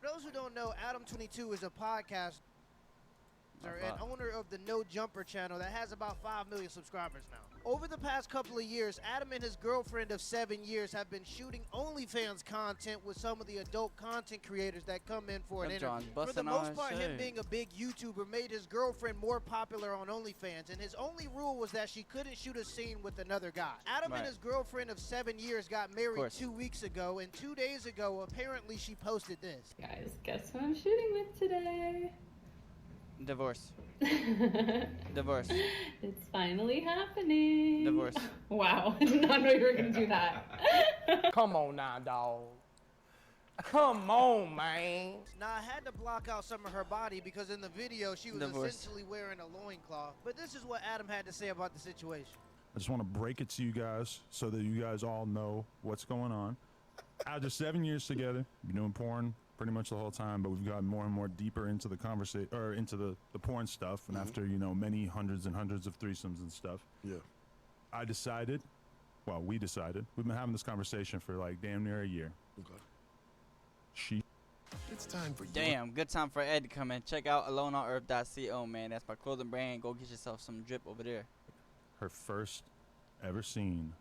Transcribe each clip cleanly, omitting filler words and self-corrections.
For those who don't know, Adam22 is a podcast and owner of the No Jumper channel that has about 5 million subscribers now. Over the past couple of years, Adam and his girlfriend of 7 years have been shooting OnlyFans content with some of the adult content creators that come in for an interview. For the most part, him being a big YouTuber made his girlfriend more popular on OnlyFans, and his only rule was that she couldn't shoot a scene with another guy. Adam and his girlfriend of 7 years got married 2 weeks ago, and 2 days ago, apparently she posted this. Guys, guess who I'm shooting with today? Divorce. Divorce. It's finally happening. Divorce. Wow, I did not know you were gonna do that. Come on now, dog. Come on, man. Now, I had to block out some of her body because in the video she was essentially wearing a loincloth. But this is what Adam had to say about the situation. I just want to break it to you guys so that you guys all know what's going on. After 7 years together, been doing porn pretty much the whole time, but we've gotten more and more deeper into the conversation, or into the porn stuff. And after, you know, many hundreds and hundreds of threesomes and stuff, I decided, well, we decided, we've been having this conversation for like damn near a year. It's time for you. Damn, good time for Ed to come in. Check out aloneonearth.co, man. That's my clothing brand. Go get yourself some drip over there. Her first ever scene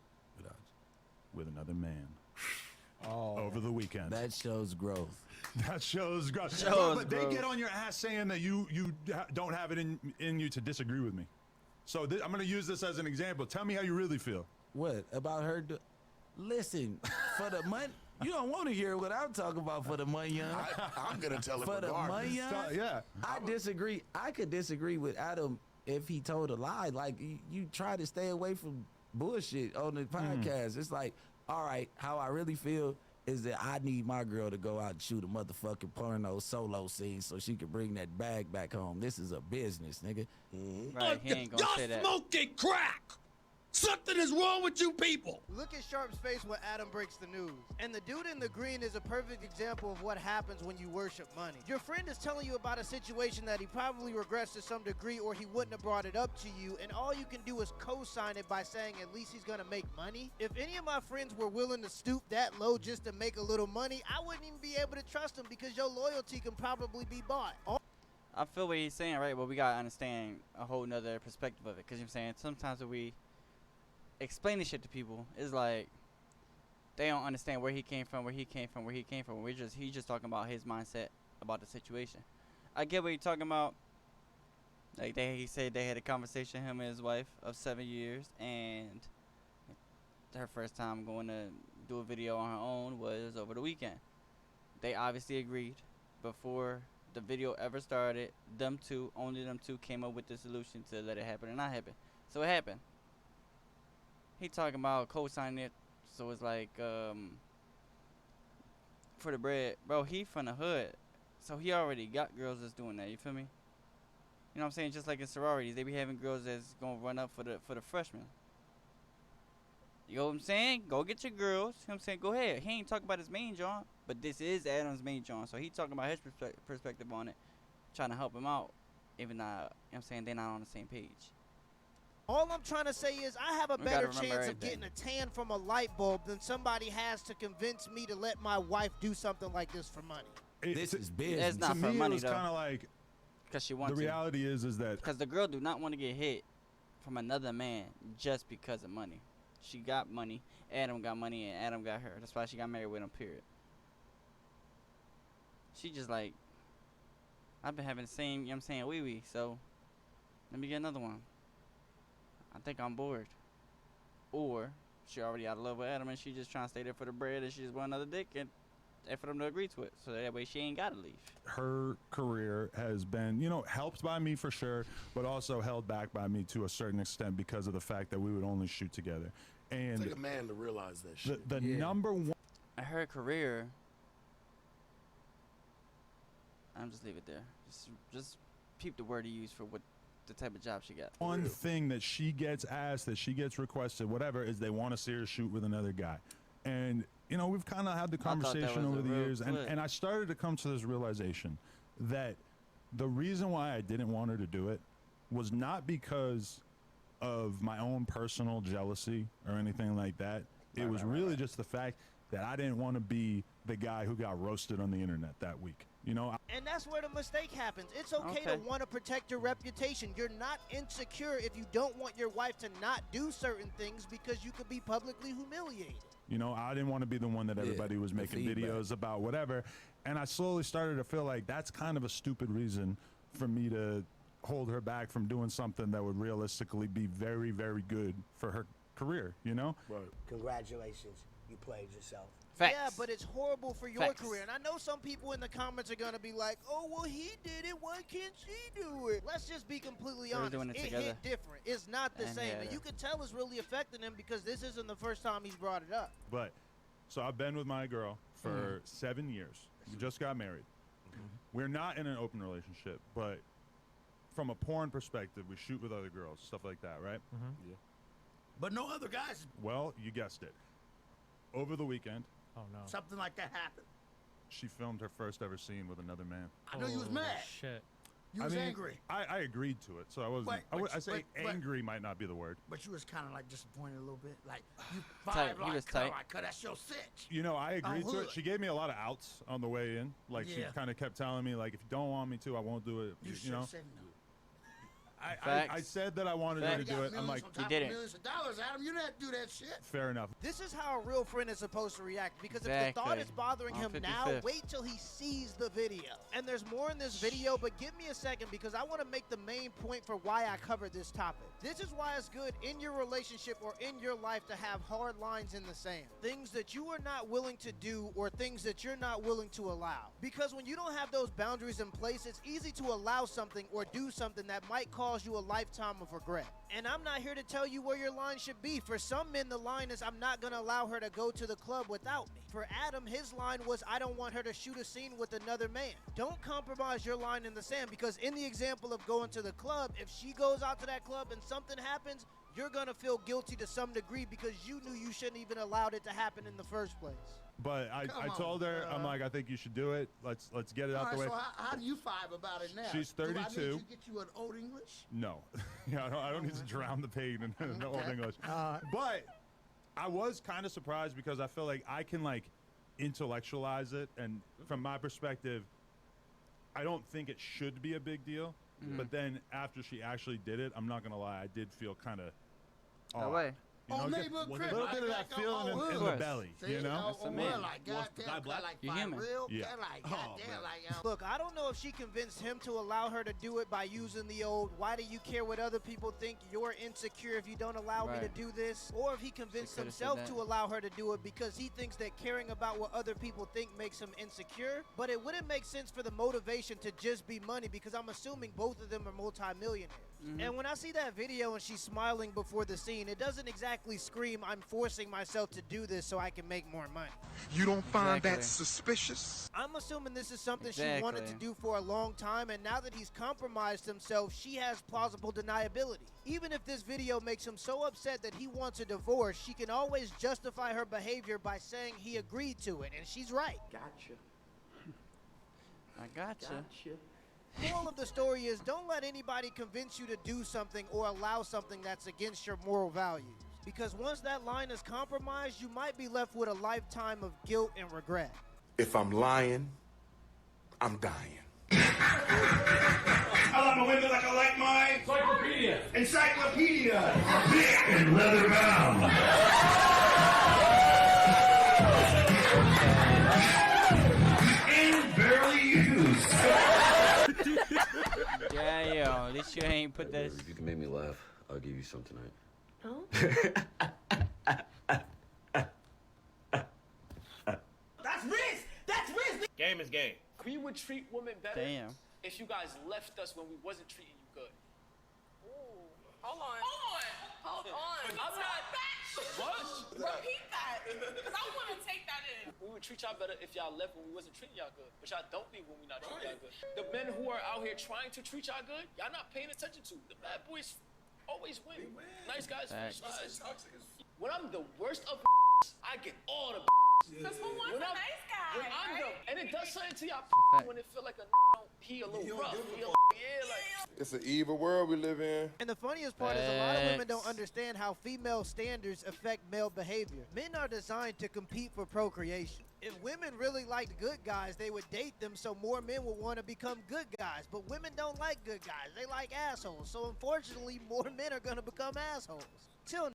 with another man. Over the weekend. That shows growth. That shows growth. But they get on your ass saying that you don't have it in you to disagree with me. So I'm going to use this as an example. Tell me how you really feel. What about her? Listen, for the money, you don't want to hear what I'm talking about for the money, young. I'm going to tell it for the money, young. Yeah. I disagree. I could disagree with Adam if he told a lie. Like, you try to stay away from bullshit on the podcast. It's like, all right, how I really feel is that I need my girl to go out and shoot a motherfucking porno solo scene so she can bring that bag back home. This is a business, nigga. Right, he ain't gonna say that. Smoking crack! Something is wrong with you people! Look at Sharp's face when Adam breaks the news. And the dude in the green is a perfect example of what happens when you worship money. Your friend is telling you about a situation that he probably regrets to some degree, or he wouldn't have brought it up to you, and all you can do is co-sign it by saying at least he's gonna make money. If any of my friends were willing to stoop that low just to make a little money, I wouldn't even be able to trust them because your loyalty can probably be bought. I feel what he's saying, right? But we gotta understand a whole nother perspective of it. Cause you know what I'm saying, sometimes when we explain this shit to people, it's like they don't understand where he came from, where he came from. He's just talking about his mindset about the situation. I get what you're talking about. Like he said they had a conversation, him and his wife of 7 years, and her first time going to do a video on her own was over the weekend. They obviously agreed before the video ever started. Only them two came up with the solution to let it happen and not happen. So it happened. He talking about co-signing it, so it's like for the bread, bro. He from the hood, so he already got girls that's doing that. You feel me? You know what I'm saying? Just like in sororities, they be having girls that's gonna run up for the freshmen. You know what I'm saying? Go get your girls. You know what I'm saying? Go ahead. He ain't talking about his main John, but this is Adam's main John, so he talking about his perspective on it, trying to help him out. Even though, you know what I'm saying, they're not on the same page. All I'm trying to say is I have a better chance of getting a tan from a light bulb than somebody has to convince me to let my wife do something like this for money. This is business. It's not for money, though. Kind of like, because she wants the reality is that because the girl do not want to get hit from another man just because of money. She got money, Adam got money, and Adam got her. That's why she got married with him, period. She just like, I've been having the same, you know what I'm saying, wee-wee, so let me get another one. I think I'm bored. Or she already out of love with Adam and she just trying to stay there for the bread and she just want another dick and for them to agree to it. So that way she ain't got to leave. her career has been, you know, helped by me for sure, but also held back by me to a certain extent because of the fact that we would only shoot together. And take a man to realize that shit. The number one. Her career, I'm just leave it there. Just peep the word he used for what the type of job she got. One thing that she gets asked, that she gets requested, whatever, is they want to see her shoot with another guy. And, you know, we've kind of had the conversation over the years, and I started to come to this realization that the reason why I didn't want her to do it was not because of my own personal jealousy or anything like that. It was really just the fact that I didn't want to be the guy who got roasted on the internet that week. You know, And that's where the mistake happens. It's okay to want to protect your reputation. You're not insecure if you don't want your wife to not do certain things because you could be publicly humiliated. You know, I didn't want to be the one that everybody was making videos about whatever. And I slowly started to feel like that's kind of a stupid reason for me to hold her back from doing something that would realistically be very, very good for her career, you know? Right. Congratulations, you played yourself. Facts. Yeah, but it's horrible for your Facts. career. And I know some people in the comments are going to be like, oh, well, he did it. Why can't she do it? Let's just be completely They were honest. doing it It together. hit different. It's not the And same. yeah. And you can tell it's really affecting him because this isn't the first time he's brought it up. But, so I've been with my girl for 7 years. We just got married. We're not in an open relationship, but from a porn perspective, we shoot with other girls, stuff like that, right? Yeah. But no other guys. Well, you guessed it. Over the weekend, Oh no. Something like that happened. she filmed her first ever scene with another man. I know you was mad. Shit. You was angry. I agreed to it, so I wasn't. But- I say but- angry might not be the word. But you was kind of like disappointed a little bit. Like, you Tight. vibe He was like, tight. like, 'cause that's your sitch. You know, I agreed to it. hood. She gave me a lot of outs on the way in. Like, she Yeah. kind of kept telling me, like, if you don't want me to, I won't do it. You You should know, have said no. I Facts. said that I wanted her to Facts. do got it. I'm millions like, on top of didn't. millions of dollars, Adam. You didn't do that shit. fair enough. This is how a real friend is supposed to react because if the Exactly. thought is bothering On him now, 55th. wait till he sees the video. And there's more in this video, but give me a second because I want to make the main point for why I covered this topic. This is why it's good in your relationship or in your life to have hard lines in the sand. Things that you are not willing to do or things that you're not willing to allow. Because when you don't have those boundaries in place, it's easy to allow something or do something that might cause you a lifetime of regret. And I'm not here to tell you where your line should be. For some men, the line is, I'm not going to allow her to go to the club without me. For Adam, his line was, I don't want her to shoot a scene with another man. Don't compromise your line in the sand because in the example of going to the club, if she goes out to that club and something happens, you're going to feel guilty to some degree because you knew you shouldn't even allowed it to happen in the first place. But I Come told her, I'm like, I think you should do it. Let's get it out the way. So how do you vibe about it now? She's Do I need 32. to get you an old English? No, yeah, I don't need to drown the pain in the old Okay. English. All right. But I was kind of surprised because I feel like I can like intellectualize it, and from my perspective, I don't think it should be a big deal. But then after she actually did it, I'm not gonna lie, I did feel kind of No way. You know, On get neighborhood a crib, little like- bit of like that feeling in the course. belly, See, you know? That's a man. like, Was the guy goddamn, black? like, You five human. real, Yeah. like, Oh, goddamn, man. like, Look, I don't know if she convinced him to allow her to do it by using the old, why do you care what other people think? You're insecure if you don't allow me to Right. do this. Or if he convinced coulda said himself that. to allow her to do it because he thinks that caring about what other people think makes him insecure. But it wouldn't make sense for the motivation to just be money because I'm assuming both of them are multimillionaires. And when I see that video and she's smiling before the scene, it doesn't exactly scream, I'm forcing myself to do this so I can make more money. You don't find Exactly. that suspicious? I'm assuming this is something she wanted to Exactly. do for a long time, and now that he's compromised himself, she has plausible deniability. Even if this video makes him so upset that he wants a divorce, she can always justify her behavior by saying he agreed to it, and she's right. Gotcha. I gotcha. Gotcha. Moral of the story is don't let anybody convince you to do something or allow something that's against your moral values. Because once that line is compromised, you might be left with a lifetime of guilt and regret. If I'm lying, I'm dying. I like my women like I like mine. Encyclopedia. Encyclopedia. Thick and leather bound. And barely used. Yeah, yo, at least you ain't put this. If you can make me laugh, I'll give you some tonight. Oh? That's risk! That's risk! Game is game. We would treat women better Damn. if you guys left us when we wasn't treating you good. Hold on. Hold on. I'm not. What? Repeat that. Because I want to take that in. We would treat y'all better if y'all left when we wasn't treating y'all good. But y'all don't leave when we not treating y'all good. The men who are out here trying to treat y'all good, y'all not paying attention to. The bad boys always win. Nice guys Facts. finish last. When I'm the worst of I get all the Because who wants a nice guy, when I'm right? and it does something to y'all fact. when it feel like he a little rough. Yeah, like. It's an evil world we live in. And the funniest part is a lot of women Facts. don't understand how female standards affect male behavior. Men are designed to compete for procreation. If women really liked good guys, they would date them so more men would want to become good guys. But women don't like good guys. They like assholes. So unfortunately, more men are going to become assholes. Till